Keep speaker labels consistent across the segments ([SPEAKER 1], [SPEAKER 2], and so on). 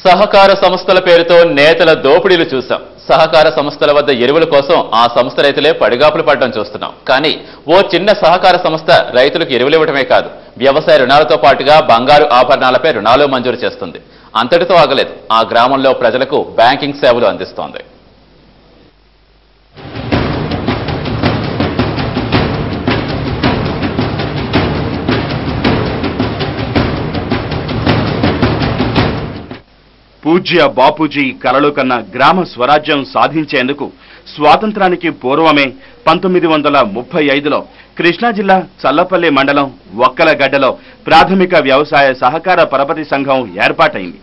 [SPEAKER 1] సహకార సంస్థల పేరుతో నేతల దోపిడీలు చూశాం. సహకార సంస్థల వద్ద ఎరువుల కోసం ఆ సంస్థ రైతులే పడిగాపులు పడడం చూస్తున్నాం. కానీ ఓ చిన్న సహకార సంస్థ రైతులకు ఎరువులు ఇవ్వడమే కాదు, వ్యవసాయ రుణాలతో పాటుగా బంగారు ఆభరణాలపై రుణాలు మంజూరు చేస్తుంది. అంతటితో ఆగలేదు, ఆ గ్రామంలో ప్రజలకు బ్యాంకింగ్ సేవలు అందిస్తోంది.
[SPEAKER 2] పూజ్య బాపూజీ కలలు కన్న గ్రామ స్వరాజ్యం సాధించేందుకు స్వాతంత్రానికి పూర్వమే 1935లో కృష్ణా జిల్లా చల్లపల్లి మండలం ఒక్కలగడ్డలో ప్రాథమిక వ్యవసాయ సహకార పరపతి సంఘం ఏర్పాటైంది.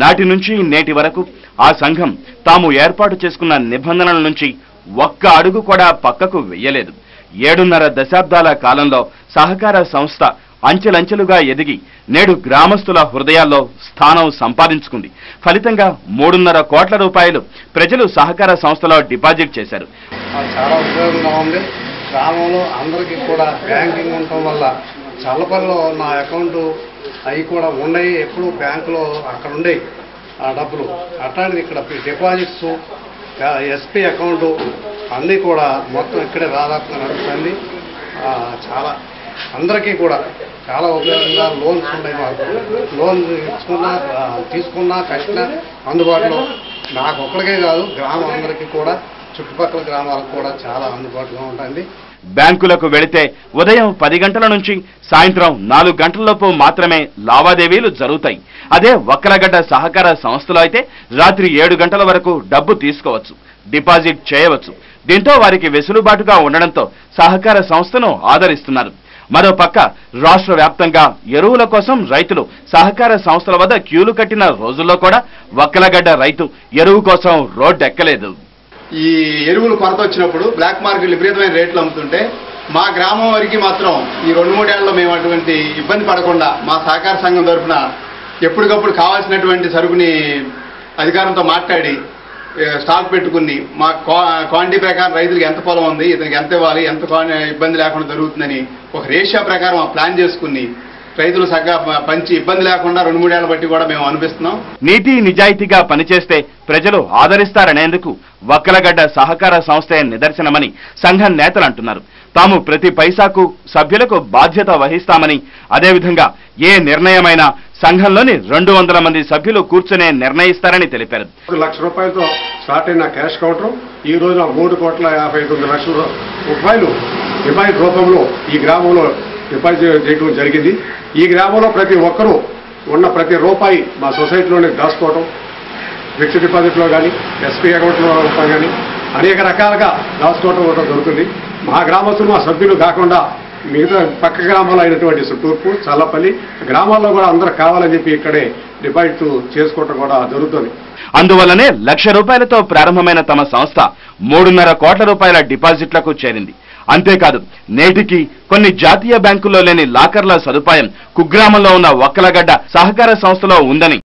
[SPEAKER 2] నాటి నుంచి నేటి వరకు ఆ సంఘం తాము ఏర్పాటు చేసుకున్న నిబంధనల నుంచి ఒక్క అడుగు కూడా పక్కకు వెయ్యలేదు. 7.5 దశాబ్దాల కాలంలో సహకార సంస్థ అంచెలంచెలుగా ఎదిగి నేడు గ్రామస్తుల హృదయాల్లో స్థానం సంపాదించుకుంది. ఫలితంగా 3.5 కోట్ల రూపాయలు ప్రజలు సహకార సంస్థలో డిపాజిట్ చేశారు.
[SPEAKER 3] చాలా ఉపయోగంగా ఉంది. గ్రామంలో అందరికీ కూడా బ్యాంకింగ్ ఉండటం వల్ల చల్లపల్లిలో నా అకౌంట్ అవి కూడా ఉన్నాయి. ఎప్పుడు బ్యాంకులో అక్కడ ఉండేవి ఆ డబ్బులు. అట్లాంటిది ఇక్కడ డిపాజిట్స్, ఎస్పీ అకౌంటు అన్నీ కూడా మొత్తం ఇక్కడే దాదాపుగా నడుస్తుంది. చాలా అందరికీ కూడా చాలా ఉపయోగంగా లోన్స్ ఉన్నాయి. మాకు లోన్ తీసుకున్నా కట్టినా అందుబాటులో నాకు ఒక్కడికే కాదు, గ్రామం అందరికీ కూడా చుట్టుపక్కల గ్రామాలకు కూడా చాలా అందుబాటులో ఉంటుంది.
[SPEAKER 2] బ్యాంకులకు వెళితే ఉదయం 10 గంటల నుంచి సాయంత్రం 4 గంటలలోపు మాత్రమే లావాదేవీలు జరుగుతాయి. అదే ఒక్కలగడ్డ సహకార సంస్థలో అయితే రాత్రి 7 గంటల వరకు డబ్బు తీసుకోవచ్చు, డిపాజిట్ చేయవచ్చు. దీంతో వారికి వెసులుబాటుగా ఉండడంతో సహకార సంస్థను ఆదరిస్తున్నారు. మరోపక్క రాష్ట్ర వ్యాప్తంగా ఎరువుల కోసం రైతులు సహకార సంస్థల వద్ద క్యూలు కట్టిన రోజుల్లో కూడా ఒక్కలగడ్డ రైతు ఎరువు కోసం రోడ్డెక్కలేదు.
[SPEAKER 4] ఈ ఎరువులు కొరత వచ్చినప్పుడు బ్లాక్ మార్కెట్ విపరీతమైన రేట్లు అమ్ముతుంటే మా గ్రామం వరకు మాత్రం ఈ 2-3 ఏళ్లలో మేము అటువంటి ఇబ్బంది పడకుండా మా సహకార సంఘం తరఫున ఎప్పటికప్పుడు కావాల్సినటువంటి సరుకుని అధికారంతో మాట్లాడి స్టాక్ పెట్టుకుని మా క్వాంటిటీ ప్రకారం రైతులకు ఎంత పొలం ఉంది, ఇతనికి ఎంత ఇవ్వాలి, ఎంత ఇబ్బంది లేకుండా జరుగుతుందని ఒక రేషియో ప్రకారం ప్లాన్ చేసుకుని రైతులు సగ్గా పంచి ఇబ్బంది లేకుండా 2-3 ఏళ్ల బట్టి కూడా మేము అనిపిస్తున్నాం.
[SPEAKER 2] నీతి నిజాయితీగా పనిచేస్తే ప్రజలు ఆదరిస్తారనేందుకు ఒక్కలగడ్డ సహకార సంస్థే నిదర్శనమని సంఘం నేతలు అంటున్నారు. తాము ప్రతి పైసాకు సభ్యులకు బాధ్యత వహిస్తామని, అదేవిధంగా ఏ నిర్ణయమైనా సంఘంలోని 200 మంది సభ్యులు కూర్చునే నిర్ణయిస్తారని తెలిపారు.
[SPEAKER 3] 1 లక్ష రూపాయలతో స్టార్ట్ అయిన క్యాష్ కౌంటర్ ఈ రోజు 3,59,00,000 రూపాయలు డిపాజిట్ రూపంలో ఈ గ్రామంలో డిపాజిట్ చేయడం జరిగింది. ఈ గ్రామంలో ప్రతి ఒక్కరూ ఉన్న ప్రతి రూపాయి మా సొసైటీలోనే దాచుకోవటం, ఫిక్స్డ్ డిపాజిట్లో కానీ ఎస్పీ అకౌంట్లో కానీ అనేక రకాలుగా దాచుకోవటం జరుగుతుంది. మా గ్రామస్తులు మా సభ్యులు కాకుండా మిగతా పక్క గ్రామాలు అయినటువంటి తూర్పు, చల్లపల్లి గ్రామాల్లో కూడా అందరూ కావాలని చెప్పి ఇక్కడే డిపాజిట్ చేసుకోవటం కూడా జరుగుతుంది.
[SPEAKER 2] అందువల్లనే 1 లక్ష రూపాయలతో ప్రారంభమైన తమ సంస్థ 3.5 కోట్ల రూపాయల డిపాజిట్లకు చేరింది. అంతేకాదు, నేటికి కొన్ని జాతీయ బ్యాంకుల్లో లేని లాకర్ల సదుపాయం కుగ్రామంలో ఉన్న ఒక్కలగడ్డ సహకార సంస్థలో ఉందని